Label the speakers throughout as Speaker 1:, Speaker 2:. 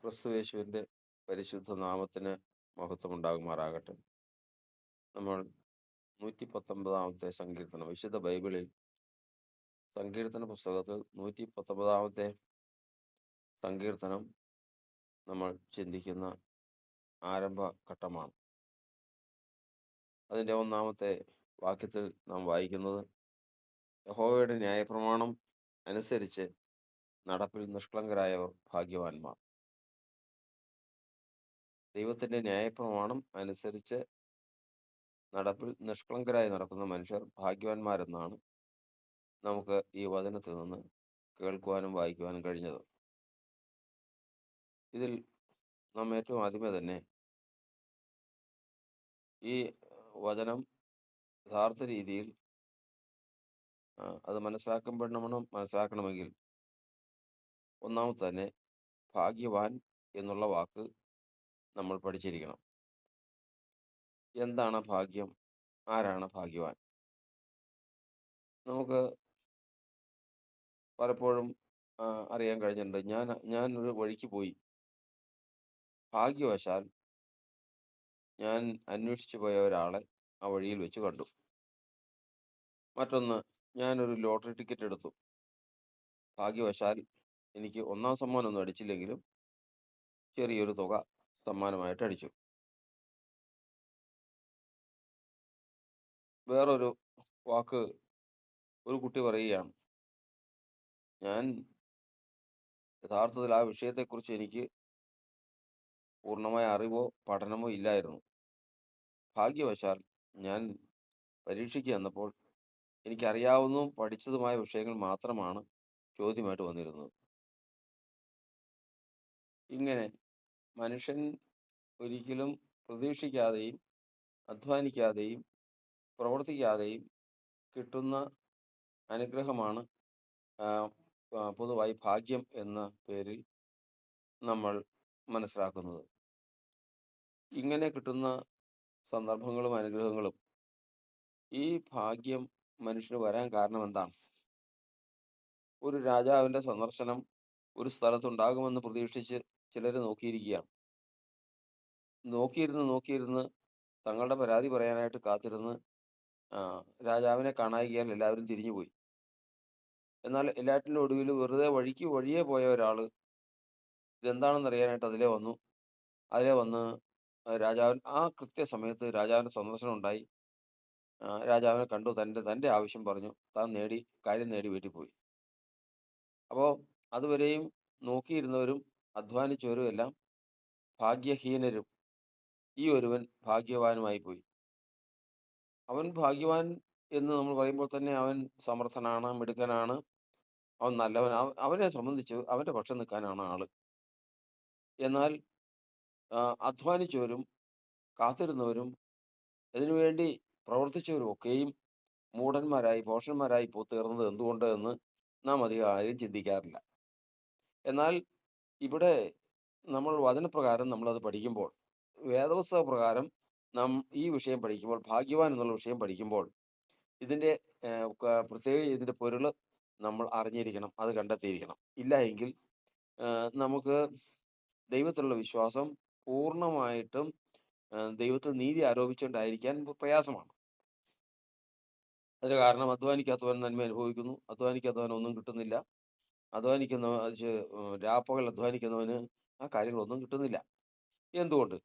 Speaker 1: ക്രിസ്തുയേശുവിൻ്റെ പരിശുദ്ധ നാമത്തിന് മഹത്വമുണ്ടാകുമാറാകട്ടെ. നമ്മൾ 119 സങ്കീർത്തനം, വിശുദ്ധ ബൈബിളിൽ സങ്കീർത്തന പുസ്തകത്തിൽ 119 സങ്കീർത്തനം നമ്മൾ ചിന്തിക്കുന്ന ആരംഭ ഘട്ടമാണ്. അതിൻ്റെ ഒന്നാമത്തെ വാക്യത്തിൽ നാം വായിക്കുന്നത്, യഹോവയുടെ ന്യായപ്രമാണം അനുസരിച്ച് നടപ്പിൽ നിഷ്കളങ്കരായവർ ഭാഗ്യവാന്മാർ. ദൈവത്തിൻ്റെ ന്യായപ്രമാണം അനുസരിച്ച് നടപ്പിൽ നിഷ്കളങ്കരായി നടക്കുന്ന മനുഷ്യർ ഭാഗ്യവാന്മാരെന്നാണ് നമുക്ക് ഈ വചനത്തിൽ നിന്ന് കേൾക്കുവാനും വായിക്കുവാനും കഴിഞ്ഞത്. ഇതിൽ നാം ഏറ്റവും ആദ്യമേ തന്നെ ഈ വചനം യഥാർത്ഥ രീതിയിൽ അത് മനസ്സിലാക്കണമെങ്കിൽ ഒന്നാമത് തന്നെ ഭാഗ്യവാൻ എന്നുള്ള വാക്ക് നമ്മൾ പഠിച്ചിരിക്കണം. എന്താണ് ഭാഗ്യം? ആരാണ് ഭാഗ്യവാൻ? നമുക്ക് പലപ്പോഴും അറിയാൻ കഴിഞ്ഞിട്ടുണ്ട്. ഞാൻ ഒരു വഴിക്ക് പോയി, ഭാഗ്യവശാൽ ഞാൻ അന്വേഷിച്ചു പോയ ഒരാളെ ആ വഴിയിൽ വെച്ച് കണ്ടു. മറ്റൊന്ന്, ഞാനൊരു ലോട്ടറി ടിക്കറ്റ് എടുത്തു. ഭാഗ്യവശാൽ എനിക്ക് ഒന്നാം സമ്മാനമൊന്നും അടിച്ചില്ലെങ്കിലും ചെറിയൊരു തുക സമ്മാനമായിട്ട് അടിച്ചു. വേറൊരു വാക്ക് ഒരു കുട്ടി പറയുകയാണ്, ഞാൻ യഥാർത്ഥത്തിൽ ആ വിഷയത്തെക്കുറിച്ച് എനിക്ക് പൂർണ്ണമായ അറിവോ പഠനമോ ഇല്ലായിരുന്നു. ഭാഗ്യവശാൽ ഞാൻ പരീക്ഷയ്ക്ക് ചെന്നപ്പോൾ എനിക്കറിയാവുന്നതും പഠിച്ചതുമായ വിഷയങ്ങൾ മാത്രമാണ് ചോദ്യമായിട്ട് വന്നിരുന്നത്. ഇങ്ങനെ മനുഷ്യൻ ഒരിക്കലും പ്രതീക്ഷിക്കാതെയും അധ്വാനിക്കാതെയും പ്രവർത്തിക്കാതെയും കിട്ടുന്ന അനുഗ്രഹമാണ് പൊതുവായി ഭാഗ്യം എന്ന പേരിൽ നമ്മൾ മനസ്സിലാക്കുന്നത്. ഇങ്ങനെ കിട്ടുന്ന സന്ദർഭങ്ങളും അനുഗ്രഹങ്ങളും, ഈ ഭാഗ്യം മനുഷ്യന് വരാൻ കാരണം എന്താണ്? ഒരു രാജാവിൻ്റെ സന്ദർശനം ഒരു സ്ഥലത്തുണ്ടാകുമെന്ന് പ്രതീക്ഷിച്ച് ചിലർ നോക്കിയിരിക്കുകയാണ്. നോക്കിയിരുന്ന് തങ്ങളുടെ പരാതി പറയാനായിട്ട് കാത്തിരുന്ന് രാജാവിനെ കാണായികയാൽ എല്ലാവരും തിരിഞ്ഞുപോയി. എന്നാൽ എല്ലാറ്റിൻ്റെ ഒടുവിൽ വെറുതെ വഴിയെ പോയ ഒരാൾ ഇതെന്താണെന്ന് അറിയാനായിട്ട് അതിലെ വന്ന് രാജാവിൻ ആ കൃത്യസമയത്ത് രാജാവിൻ്റെ സന്ദർശനം ഉണ്ടായി. രാജാവിനെ കണ്ടു, തൻ്റെ ആവശ്യം പറഞ്ഞു, കാര്യം നേടി വീട്ടിൽ പോയി. അപ്പോൾ അതുവരെയും നോക്കിയിരുന്നവരും അധ്വാനിച്ചവരും എല്ലാം ഭാഗ്യഹീനരും, ഈ ഒരുവൻ ഭാഗ്യവാനുമായി പോയി. അവൻ ഭാഗ്യവാൻ എന്ന് നമ്മൾ പറയുമ്പോൾ തന്നെ അവൻ സമർത്ഥനാണ്, മിടുക്കനാണ്, അവൻ നല്ലവൻ, അവനെ സംബന്ധിച്ച് അവൻ്റെ പക്ഷം നിൽക്കാനാണ് ആള്. എന്നാൽ അധ്വാനിച്ചവരും കാത്തിരുന്നവരും അതിനുവേണ്ടി പ്രവർത്തിച്ചവരും ഒക്കെയും ഭോഷന്മാരായി തീർന്നത് എന്തുകൊണ്ട് എന്ന് നാം അധികം ആരും ചിന്തിക്കാറില്ല. എന്നാൽ ഇവിടെ നമ്മൾ വചനപ്രകാരം നമ്മളത് പഠിക്കുമ്പോൾ, വേദപുസ്തക പ്രകാരം നാം ഈ വിഷയം പഠിക്കുമ്പോൾ, ഭാഗ്യവാൻ എന്നുള്ള വിഷയം പഠിക്കുമ്പോൾ, ഇതിൻ്റെ പ്രത്യേക ഇതിൻ്റെ പൊരുൾ നമ്മൾ അറിഞ്ഞിരിക്കണം, അത് കണ്ടെത്തിയിരിക്കണം. ഇല്ല എങ്കിൽ നമുക്ക് ദൈവത്തിലുള്ള വിശ്വാസം പൂർണ്ണമായിട്ടും ദൈവത്തിൽ നീതി ആരോപിച്ചുകൊണ്ടായിരിക്കാൻ പ്രയാസമാണ്. അതിന് കാരണം, അധ്വാനിക്കാത്തവൻ നന്മ അനുഭവിക്കുന്നു, അധ്വാനിക്കാത്തവൻ ഒന്നും കിട്ടുന്നില്ല, രാപ്പകൽ അധ്വാനിക്കുന്നവന് ആ കാര്യങ്ങളൊന്നും കിട്ടുന്നില്ല. എന്തുകൊണ്ട്?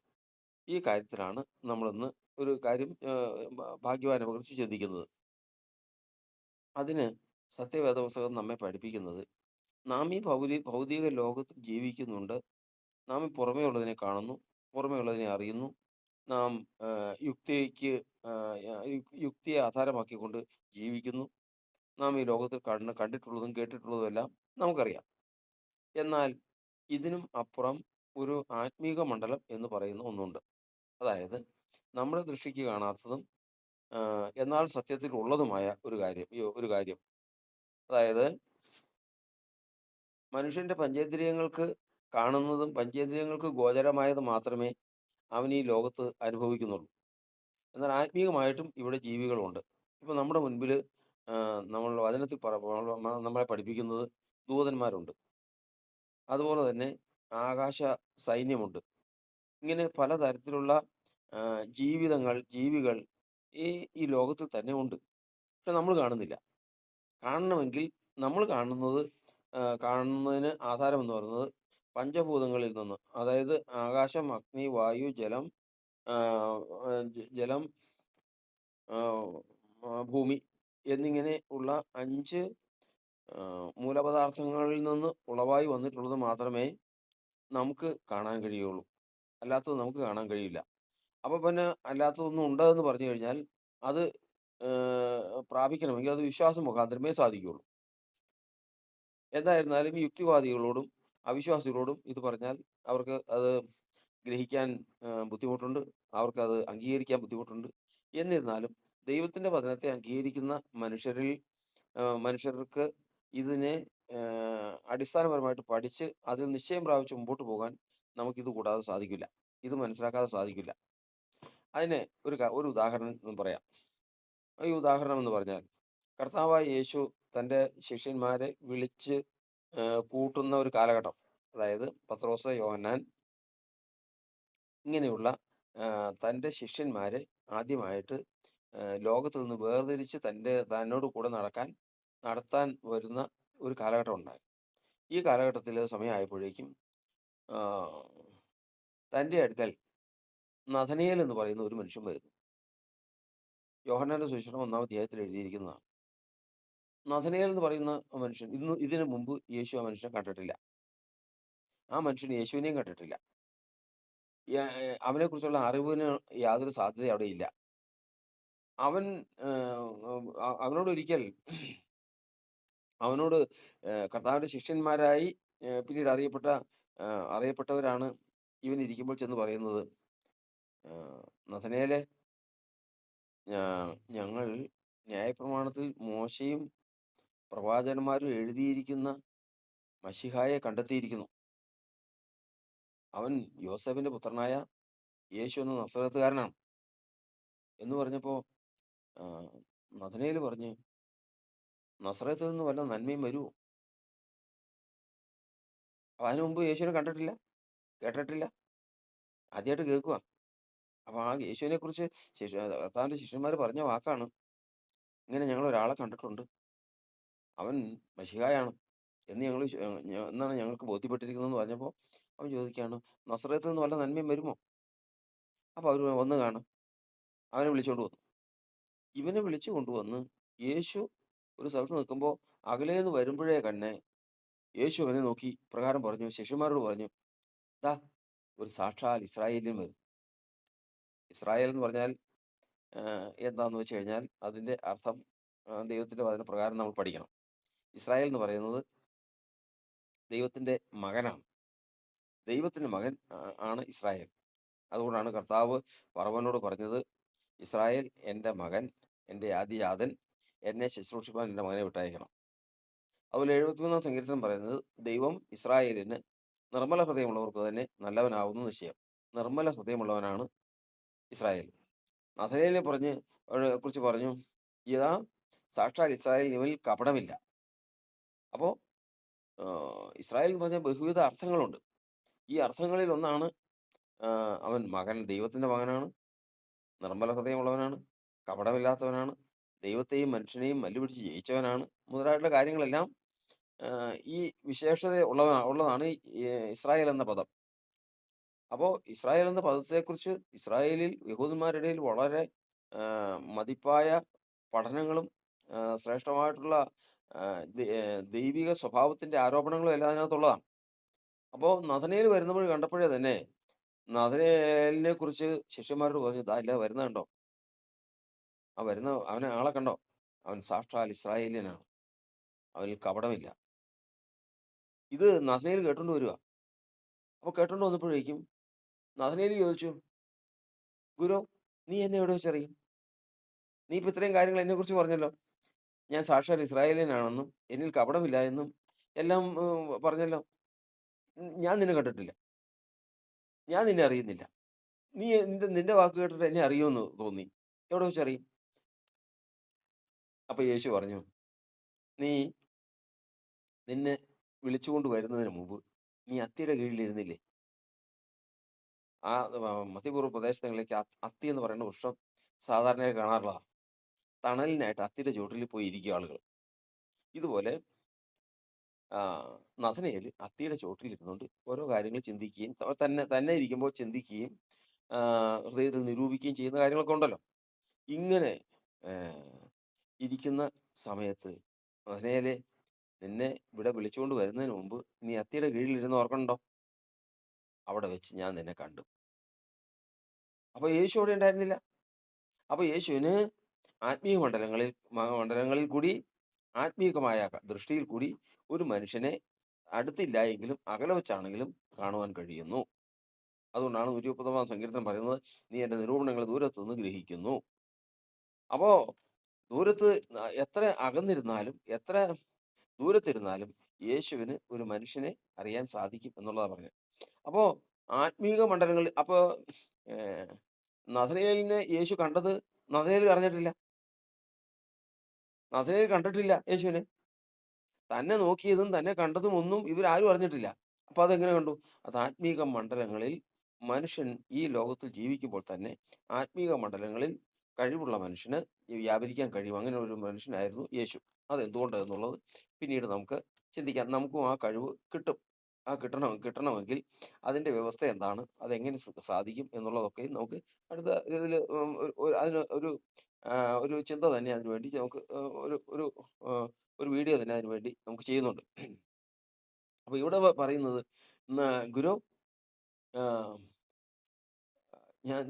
Speaker 1: ഈ കാര്യത്തിലാണ് നമ്മളിന്ന് ഒരു കാര്യം ഭാഗ്യവാനെ കുറിച്ച് ചിന്തിക്കുന്നത്. അതിന് സത്യവേദ പുസ്തകം നമ്മെ പഠിപ്പിക്കുന്നത്, നാം ഈ ഭൗതിക ലോകത്ത് ജീവിക്കുന്നുണ്ട്. നാം ഈ പുറമേ ഉള്ളതിനെ കാണുന്നു, പുറമേ ഉള്ളതിനെ അറിയുന്നു. നാം യുക്തിയെ ആധാരമാക്കിക്കൊണ്ട് ജീവിക്കുന്നു. നാം ഈ ലോകത്തിൽ കണ്ടിട്ടുള്ളതും കേട്ടിട്ടുള്ളതുമെല്ലാം നമുക്കറിയാം. എന്നാൽ ഇതിനും അപ്പുറം ഒരു ആത്മീക മണ്ഡലം എന്ന് പറയുന്ന ഒന്നുണ്ട്. അതായത് നമ്മുടെ ദൃഷ്ടിക്ക് കാണാത്തതും എന്നാൽ സത്യത്തിൽ ഉള്ളതുമായ ഒരു കാര്യം. അതായത് മനുഷ്യൻ്റെ പഞ്ചേന്ദ്രിയങ്ങൾക്ക് കാണുന്നതും പഞ്ചേന്ദ്രിയങ്ങൾക്ക് ഗോചരമായത് മാത്രമേ അവൻ ഈ ലോകത്ത് അനുഭവിക്കുന്നുള്ളൂ. എന്നാൽ ആത്മീകമായിട്ടും ഇവിടെ ജീവികളുണ്ട്. ഇപ്പം നമ്മുടെ മുൻപിൽ നമ്മൾ വചനത്തിൽ നമ്മളെ പഠിപ്പിക്കുന്നത് ദൂതന്മാരുണ്ട്. അതുപോലെ തന്നെ ആകാശ സൈന്യമുണ്ട്. ഇങ്ങനെ പലതരത്തിലുള്ള ജീവികൾ ഈ ഈ ലോകത്തിൽ തന്നെ ഉണ്ട്. പക്ഷെ നമ്മൾ കാണുന്നില്ല. കാണണമെങ്കിൽ നമ്മൾ കാണുന്നതിന് ആധാരം എന്ന് പറയുന്നത് പഞ്ചഭൂതങ്ങളിൽ നിന്ന്, അതായത് ആകാശം, അഗ്നി, വായു, ജലം, ജലം, ഭൂമി എന്നിങ്ങനെ ഉള്ള 5 മൂലപദാർത്ഥങ്ങളിൽ നിന്ന് ഉളവായി വന്നിട്ടുള്ളത് മാത്രമേ നമുക്ക് കാണാൻ കഴിയുള്ളൂ. അല്ലാത്തത് നമുക്ക് കാണാൻ കഴിയില്ല. അപ്പൊ പിന്നെ അല്ലാത്തതൊന്നും ഉണ്ടെന്ന് പറഞ്ഞു കഴിഞ്ഞാൽ അത് പ്രാപിക്കണമെങ്കിൽ അത് വിശ്വാസം മുഖാന്തരമേ സാധിക്കുകയുള്ളൂ. എന്തായിരുന്നാലും ഈ യുക്തിവാദികളോടും അവിശ്വാസികളോടും ഇത് പറഞ്ഞാൽ അവർക്ക് അത് ഗ്രഹിക്കാൻ ബുദ്ധിമുട്ടുണ്ട്. അവർക്കത് അംഗീകരിക്കാൻ ബുദ്ധിമുട്ടുണ്ട്. എന്നിരുന്നാലും ദൈവത്തിന്റെ വചനത്തെ അംഗീകരിക്കുന്ന മനുഷ്യർക്ക് ഇതിനെ അടിസ്ഥാനപരമായിട്ട് പഠിച്ച് അതിൽ നിശ്ചയം പ്രാപിച്ച് മുമ്പോട്ട് പോകാൻ നമുക്കിത് കൂടാതെ സാധിക്കില്ല. ഇത് മനസ്സിലാക്കാതെ സാധിക്കില്ല. അതിന് ഒരു ഉദാഹരണം പറയാം. ഈ ഉദാഹരണം എന്ന് പറഞ്ഞാൽ കർത്താവായ യേശു തൻ്റെ ശിഷ്യന്മാരെ വിളിച്ച് കൂട്ടുന്ന ഒരു കാലഘട്ടം. അതായത് പത്രോസ്, യോഹന്നാൻ ഇങ്ങനെയുള്ള തൻ്റെ ശിഷ്യന്മാരെ ആദ്യമായിട്ട് ലോകത്തിൽ നിന്ന് വേർതിരിച്ച് തന്നോട് കൂടെ നടത്താൻ വരുന്ന ഒരു കാലഘട്ടം ഉണ്ടായി. ഈ കാലഘട്ടത്തിൽ സമയമായപ്പോഴേക്കും തൻ്റെ അടുക്കൽ നഥനയേൽ എന്ന് പറയുന്ന ഒരു മനുഷ്യൻ വരുന്നു. യോഹന്നാന്റെ സുവിശേഷം 1-ാം അധ്യായത്തിൽ എഴുതിയിരിക്കുന്നതാണ്. നഥനയേൽ എന്ന് പറയുന്ന മനുഷ്യൻ ഇതിനു മുമ്പ് യേശു ആ മനുഷ്യനെ കണ്ടിട്ടില്ല. ആ മനുഷ്യൻ യേശുവിനെയും കണ്ടിട്ടില്ല. അവനെക്കുറിച്ചുള്ള അറിവിന് യാതൊരു സാധ്യത അവിടെ ഇല്ല. അവൻ അവനോട് ഒരിക്കൽ അവനോട് കർത്താവിന്റെ ശിഷ്യന്മാരായി പിന്നീട് അറിയപ്പെട്ടവരാണ് ഇവൻ ഇരിക്കുമ്പോൾ ചെന്ന് പറയുന്നത്, നഥനയേലേ, ഞങ്ങൾ ന്യായപ്രമാണത്തിൽ മോശയും പ്രവാചകന്മാരും എഴുതിയിരിക്കുന്ന മശിഹായെ കണ്ടെത്തിയിരിക്കുന്നു. അവൻ യോസേഫിന്റെ പുത്രനായ യേശു എന്ന നസറത്തുകാരനാണ് എന്ന് പറഞ്ഞപ്പോ നഥനയേൽ പറഞ്ഞ്, നസറത്തിൽ നിന്ന് വല്ല നന്മയും വരുമോ? അതിനു മുമ്പ് യേശുവിനെ കണ്ടിട്ടില്ല, കേട്ടിട്ടില്ല, ആദ്യമായിട്ട് കേൾക്കുക. അപ്പൊ ആ യേശുവിനെ കുറിച്ച് കർത്താവിന്റെ ശിഷ്യന്മാർ പറഞ്ഞ വാക്കാണ്, ഇങ്ങനെ ഞങ്ങൾ ഒരാളെ കണ്ടിട്ടുണ്ട്, അവൻ മശിഹായാണ് എന്നാണ് ഞങ്ങൾക്ക് ബോധ്യപ്പെട്ടിരിക്കുന്നതെന്ന് പറഞ്ഞപ്പോൾ അവൻ ചോദിക്കുകയാണ്, നസറത്തിൽ നിന്ന് വല്ല നന്മയും വരുമോ? അപ്പൊ അവർ വന്ന് കാണും. അവനെ വിളിച്ചുകൊണ്ട് വന്നു. ഇവനെ വിളിച്ചു കൊണ്ടുവന്ന് യേശു ഒരു സ്ഥലത്ത് നിൽക്കുമ്പോൾ അകലേന്ന് വരുമ്പോഴേ തന്നെ യേശു അവനെ നോക്കി പ്രകാരം പറഞ്ഞു, ശിഷ്യന്മാരോട് പറഞ്ഞു, ദാ ഒരു സാക്ഷാൽ ഇസ്രായേലിൽ വരുന്നു. ഇസ്രായേൽ എന്ന് പറഞ്ഞാൽ എന്താന്ന് വെച്ച് കഴിഞ്ഞാൽ അതിന്റെ അർത്ഥം ദൈവത്തിന്റെ വചന പ്രകാരം നമ്മൾ പഠിക്കണം. ഇസ്രായേൽ എന്ന് പറയുന്നത് ദൈവത്തിന്റെ മകനാണ്. ദൈവത്തിന്റെ മകൻ ആണ് ഇസ്രായേൽ. അതുകൊണ്ടാണ് കർത്താവ് ഫറവോനോട് പറഞ്ഞത്, ഇസ്രായേൽ എൻ്റെ മകൻ, എൻ്റെ ആദ്യജാതൻ, എന്നെ ശുശ്രൂഷിപ്പാൻ എൻ്റെ മകനെ വിട്ടയക്കണം. അതുപോലെ 73-ാം സങ്കീർത്തനം പറയുന്നത്, ദൈവം ഇസ്രായേലിന് നിർമ്മല ഹൃദയമുള്ളവർക്ക് തന്നെ നല്ലവനാവുന്ന നിശ്ചയം. നിർമ്മല ഹൃദയമുള്ളവനാണ് ഇസ്രായേൽ. നഥനയേലിനെ കുറിച്ച് പറഞ്ഞു, ഇതാ സാക്ഷാൽ ഇസ്രായേൽ, ഇവനിൽ കപടമില്ല. അപ്പോൾ ഇസ്രായേൽ എന്ന് പറഞ്ഞാൽ ബഹുവിധ അർത്ഥങ്ങളുണ്ട്. ഈ അർത്ഥങ്ങളിൽ ഒന്നാണ് അവൻ ദൈവത്തിന്റെ മകനാണ്, നിർമ്മല ഹൃദയമുള്ളവനാണ്, കപടമില്ലാത്തവനാണ്, ദൈവത്തെയും മനുഷ്യനെയും മല്ലുപിടിച്ച് ജയിച്ചവനാണ് മുതലായിട്ടുള്ള കാര്യങ്ങളെല്ലാം ഈ വിശേഷത ഉള്ളതാണ് ഇസ്രായേൽ എന്ന പദം. അപ്പോൾ ഇസ്രായേൽ എന്ന പദത്തെക്കുറിച്ച് ഇസ്രായേലിൽ യഹൂദന്മാരുടെ ഇടയിൽ വളരെ മതിപ്പായ പഠനങ്ങളും ശ്രേഷ്ഠമായിട്ടുള്ള ദൈവിക സ്വഭാവത്തിന്റെ ആരോപണങ്ങളും എല്ലാം അതിനകത്തുള്ളതാണ്. അപ്പോൾ നഥനയേൽ വരുന്നപ്പോൾ കണ്ടപ്പോഴേ തന്നെ നഥനയേലിനെ കുറിച്ച് ശിഷ്യന്മാരോട് പറഞ്ഞു, ഇല്ല വരുന്ന കണ്ടോ, അവനെ ആളെ കണ്ടോ, അവൻ സാക്ഷാൽ ഇസ്രായേലിയനാണ്, അവനിൽ കപടമില്ല. ഇത് നഥനയേൽ കേട്ടോണ്ട് വരിക. അപ്പോൾ കേട്ടോണ്ട് വന്നപ്പോഴേക്കും നഥനയേൽ ചോദിച്ചു, ഗുരു, നീ എന്നെ എവിടെ വെച്ചറിയും? നീ ഇപ്പൊ ഇത്രയും കാര്യങ്ങൾ എന്നെ കുറിച്ച് പറഞ്ഞല്ലോ. ഞാൻ സാക്ഷാൽ ഇസ്രായേലിയനാണെന്നും എന്നിൽ കപടമില്ല എന്നും എല്ലാം പറഞ്ഞല്ലോ. ഞാൻ നിന്നെ കണ്ടിട്ടില്ല, ഞാൻ നിന്നെ അറിയുന്നില്ല. നീ നിന്റെ വാക്ക് കേട്ടിട്ട് എന്നെ അറിയുമെന്ന് തോന്നി, എവിടെ വെച്ചറിയും? അപ്പൊ യേശു പറഞ്ഞു, നിന്നെ വിളിച്ചുകൊണ്ട് വരുന്നതിന് മുമ്പ് നീ അത്തിയുടെ കീഴിലിരുന്നില്ലേ? ആ മധ്യപൂർവ്വ പ്രദേശങ്ങളിലേക്ക് അത്തി എന്ന് പറയുന്ന വൃക്ഷം സാധാരണയായി കാണാറുള്ളതാ. തണലിനായിട്ട് അത്തിയുടെ ചോട്ടിൽ പോയി ഇരിക്കും ആളുകൾ. ഇതുപോലെ ആ നഥനയേല് അത്തിയുടെ ചോട്ടിൽ ഇരുന്നുകൊണ്ട് ഓരോ കാര്യങ്ങൾ ചിന്തിക്കുകയും തന്നെ തന്നെ ഇരിക്കുമ്പോൾ ചിന്തിക്കുകയും ആ, ഹൃദയത്തിൽ നിരൂപിക്കുകയും ചെയ്യുന്ന കാര്യങ്ങളൊക്കെ ഉണ്ടല്ലോ. ഇങ്ങനെ ഇരിക്കുന്ന സമയത്ത് നഥനയേലേ, നിന്നെ ഇവിടെ വിളിച്ചുകൊണ്ട് വരുന്നതിന് മുമ്പ് നീ അത്തിയുടെ കീഴിലിരുന്ന് ഓർക്കണുണ്ടോ? അവിടെ വെച്ച് ഞാൻ നിന്നെ കണ്ടു. അപ്പൊ യേശു അവിടെ ഉണ്ടായിരുന്നില്ല. അപ്പൊ യേശുവിന് ആത്മീയ മണ്ഡലങ്ങളിൽ കൂടി, ആത്മീകമായ ദൃഷ്ടിയിൽ കൂടി ഒരു മനുഷ്യനെ അടുത്തില്ല എങ്കിലും അകലെ വെച്ചാണെങ്കിലും കാണുവാൻ കഴിയുന്നു. അതുകൊണ്ടാണ് 130-ാം സങ്കീർത്തനം പറയുന്നത്, നീ എന്റെ നിരൂപണങ്ങൾ ദൂരത്തു നിന്ന് ഗ്രഹിക്കുന്നു. അപ്പോ ദൂരത്ത് എത്ര അകന്നിരുന്നാലും എത്ര ദൂരത്തിരുന്നാലും യേശുവിന് ഒരു മനുഷ്യനെ അറിയാൻ സാധിക്കും എന്നുള്ളതാണ് പറഞ്ഞത്. അപ്പോ ആത്മീക മണ്ഡലങ്ങളിൽ അപ്പോ ഏഹ്, നഥനയേലിനെ യേശു കണ്ടത് നഥനയേൽ അറിഞ്ഞിട്ടില്ല. നഥനയേൽ കണ്ടിട്ടില്ല യേശുവിനെ. തന്നെ നോക്കിയതും തന്നെ കണ്ടതും ഒന്നും ഇവരാരും അറിഞ്ഞിട്ടില്ല. അപ്പൊ അതെങ്ങനെ കണ്ടു? അത് ആത്മീക മണ്ഡലങ്ങളിൽ മനുഷ്യൻ ഈ ലോകത്തിൽ ജീവിക്കുമ്പോൾ തന്നെ ആത്മീക മണ്ഡലങ്ങളിൽ കഴിവുള്ള മനുഷ്യന് വ്യാപരിക്കാൻ കഴിയും. അങ്ങനെ ഒരു മനുഷ്യനായിരുന്നു യേശു. അതെന്തുകൊണ്ട് എന്നുള്ളത് പിന്നീട് നമുക്ക് ചിന്തിക്കാം. നമുക്കും ആ കഴിവ് കിട്ടും. ആ കിട്ടണമെങ്കിൽ അതിന്റെ വ്യവസ്ഥ എന്താണ്? അതെങ്ങനെ സാധിക്കും എന്നുള്ളതൊക്കെ നമുക്ക് അടുത്ത ഇതില് അതിന് ഒരു ചിന്ത തന്നെ അതിനുവേണ്ടി നമുക്ക് ഒരു ഒരു ഒരു വീഡിയോ തന്നെ അതിനുവേണ്ടി നമുക്ക് ചെയ്യുന്നുണ്ട്. അപ്പൊ ഇവിടെ പറയുന്നത്, ന ഗുരു, ആഹ്,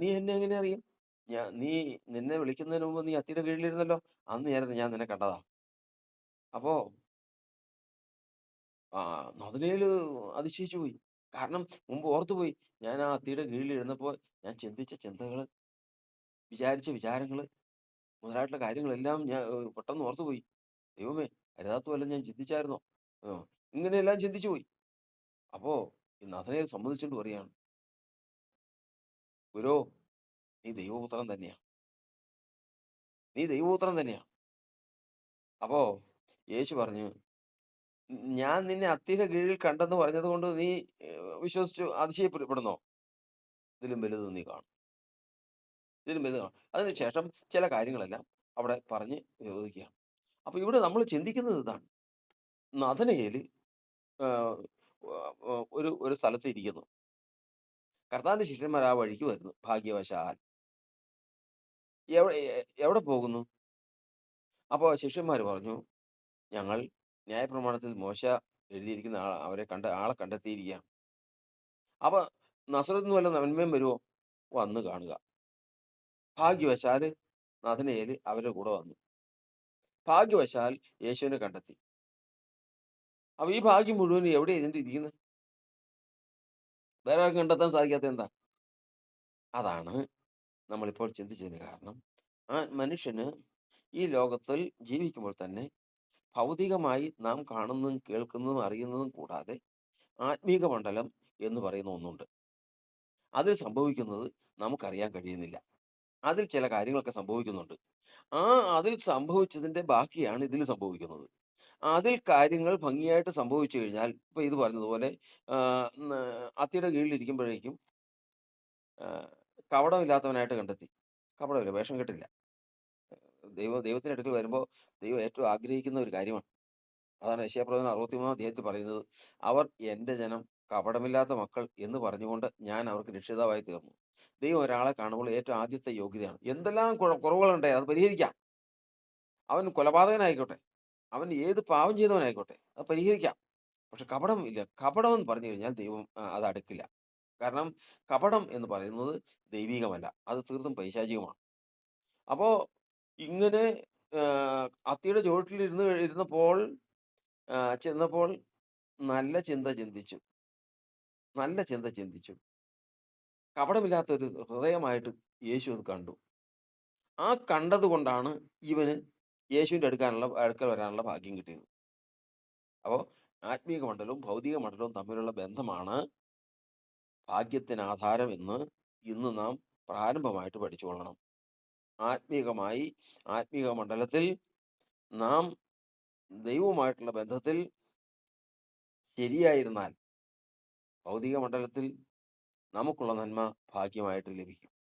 Speaker 1: നീ എന്നെ എങ്ങനെ അറിയും? നീ നിന്നെ വിളിക്കുന്നതിന് മുമ്പ് നീ അത്തിയുടെ കീഴിലിരുന്നല്ലോ. അന്ന് ഞാൻ നിന്നെ കണ്ടതാ. അപ്പോ നഥനയേല് അതിശയിച്ചു പോയി. കാരണം മുമ്പ് ഓർത്തുപോയി. ഞാൻ ആ അത്തിയുടെ കീഴിലിരുന്നപ്പോൾ ഞാൻ ചിന്തിച്ച ചിന്തകള്, വിചാരിച്ച വിചാരങ്ങള് മുതലായിട്ടുള്ള കാര്യങ്ങളെല്ലാം ഞാൻ പെട്ടെന്ന് ഓർത്തുപോയി. ദൈവമേ! അരുതാത്ത വല്ലതും ഞാൻ ചിന്തിച്ചായിരുന്നോ? ആഹ്, ഇങ്ങനെയെല്ലാം ചിന്തിച്ചു പോയി. അപ്പോ ഈ നഥനയേൽ സമ്മതിച്ചുകൊണ്ട് പറയാണ്, "ഗുരോ, നീ ദൈവപുത്രൻ തന്നെയാ. നീ ദൈവപുത്രൻ തന്നെയാ." അപ്പോ യേശു പറഞ്ഞു, ഞാൻ നിന്നെ അത്തിയുടെ കീഴിൽ കണ്ടെന്ന് പറഞ്ഞതുകൊണ്ട് നീ വിശ്വസിച്ചു അതിശയപ്പെടുന്നോ? ഇതിലും വലുത് നീ കാണും. ഇതിലും വലുത് കാണും. അതിനുശേഷം ചില കാര്യങ്ങളെല്ലാം അവിടെ പറഞ്ഞ് ചോദിക്കുകയാണ്. അപ്പൊ ഇവിടെ നമ്മൾ ചിന്തിക്കുന്നത് ഇതാണ്. നഥനയേല് ആഹ്, ഒരു ഒരു സ്ഥലത്ത് ഇരിക്കുന്നു. കർത്താവിന്റെ ശിഷ്യന്മാർ ആ വഴിക്ക് വരുന്നു ഭാഗ്യവശാൽ. എവിടെ പോകുന്നു? അപ്പൊ ശിഷ്യന്മാർ പറഞ്ഞു, ഞങ്ങൾ ന്യായപ്രമാണത്തിൽ മോശ എഴുതിയിരിക്കുന്ന അവരെ ആളെ കണ്ടെത്തിയിരിക്കുകയാണ്. അപ്പൊ നസറെത്തിന്ന് വല്ല നന്മയും വരുമോ? വന്ന് കാണുക. ഭാഗ്യവശാല് നഥനയേല് അവരുടെ കൂടെ വന്നു. ഭാഗ്യവശാൽ യേശുവിനെ കണ്ടെത്തി. അപ്പൊ ഈ ഭാഗ്യം മുഴുവനും എവിടെയാ ഇതിന്റെ ഇരിക്കുന്നത്? വേറെ ആർക്കും കണ്ടെത്താൻ സാധിക്കാത്തത് എന്താ? അതാണ് നമ്മളിപ്പോൾ ചിന്തിച്ചതിന് കാരണം. ആ മനുഷ്യന് ഈ ലോകത്തിൽ ജീവിക്കുമ്പോൾ തന്നെ ഭൗതികമായി നാം കാണുന്നതും കേൾക്കുന്നതും അറിയുന്നതും കൂടാതെ ആത്മീക മണ്ഡലം എന്ന് പറയുന്ന ഒന്നുണ്ട്. അതിൽ സംഭവിക്കുന്നത് നമുക്കറിയാൻ കഴിയുന്നില്ല. അതിൽ ചില കാര്യങ്ങളൊക്കെ സംഭവിക്കുന്നുണ്ട്. ആ അതിൽ സംഭവിച്ചതിന്റെ ബാക്കിയാണ് ഇതിൽ സംഭവിക്കുന്നത്. അതിൽ കാര്യങ്ങൾ ഭംഗിയായിട്ട് സംഭവിച്ചു കഴിഞ്ഞാൽ, ഇപ്പൊ ഇത് പറഞ്ഞതുപോലെ അത്തിയുടെ കീഴിലിരിക്കുമ്പോഴേക്കും കപടമില്ലാത്തവനായിട്ട് കണ്ടെത്തി. കപടമില്ല, വേഷം കെട്ടില്ല. ദൈവത്തിന്റെ അടുക്കൽ വരുമ്പോൾ ദൈവം ഏറ്റവും ആഗ്രഹിക്കുന്ന ഒരു കാര്യമാണ്. അതാണ് യെശയ്യാപ്രവചനം 63-ാം അധ്യായത്തിൽ പറയുന്നത്. അവർ എന്റെ ജനം, കപടമില്ലാത്ത മക്കൾ എന്ന് പറഞ്ഞുകൊണ്ട് ഞാൻ അവർക്ക് രക്ഷിതാവായി തീർന്നു. ദൈവം ഒരാളെ കാണുമ്പോൾ ഏറ്റവും ആദ്യത്തെ യോഗ്യതയാണ്. എന്തെല്ലാം കുറവുകളുണ്ട് അത് പരിഹരിക്കാം. അവൻ കൊലപാതകനായിക്കോട്ടെ, അവൻ ഏത് പാവം ചെയ്തവനായിക്കോട്ടെ, അത് പരിഹരിക്കാം. പക്ഷെ കപടം ഇല്ല. കപടം എന്ന് പറഞ്ഞു കഴിഞ്ഞാൽ ദൈവം അത് അടുക്കില്ല. കാരണം കപടം എന്ന് പറയുന്നത് ദൈവീകമല്ല. അത് തീർത്തും പൈശാചികമാണ്. അപ്പോ ഇങ്ങനെ അത്തിയുടെ ചുവട്ടിൽ ഇരുന്നപ്പോൾ ചെന്നപ്പോൾ നല്ല ചിന്ത ചിന്തിച്ചു. നല്ല ചിന്ത ചിന്തിച്ചു. കപടമില്ലാത്ത ഒരു ഹൃദയമായിട്ട് യേശു അത് കണ്ടു. ആ കണ്ടത് കൊണ്ടാണ് ഇവന് യേശുവിന്റെ അടുക്കൽ വരാനുള്ള ഭാഗ്യം കിട്ടിയത്. അപ്പോ ആത്മീക മണ്ഡലവും ഭൗതിക മണ്ഡലവും തമ്മിലുള്ള ബന്ധമാണ് ഭാഗ്യത്തിന് ആധാരം എന്ന് ഇന്ന് നാം പ്രാരംഭമായിട്ട് പഠിച്ചുകൊള്ളണം. ആത്മീകമായി ആത്മീക മണ്ഡലത്തിൽ നാം ദൈവവുമായിട്ടുള്ള ബന്ധത്തിൽ ശരിയായിരുന്നാൽ ഭൗതിക മണ്ഡലത്തിൽ നമുക്കുള്ള നന്മ ഭാഗ്യമായിട്ട് ലഭിക്കും.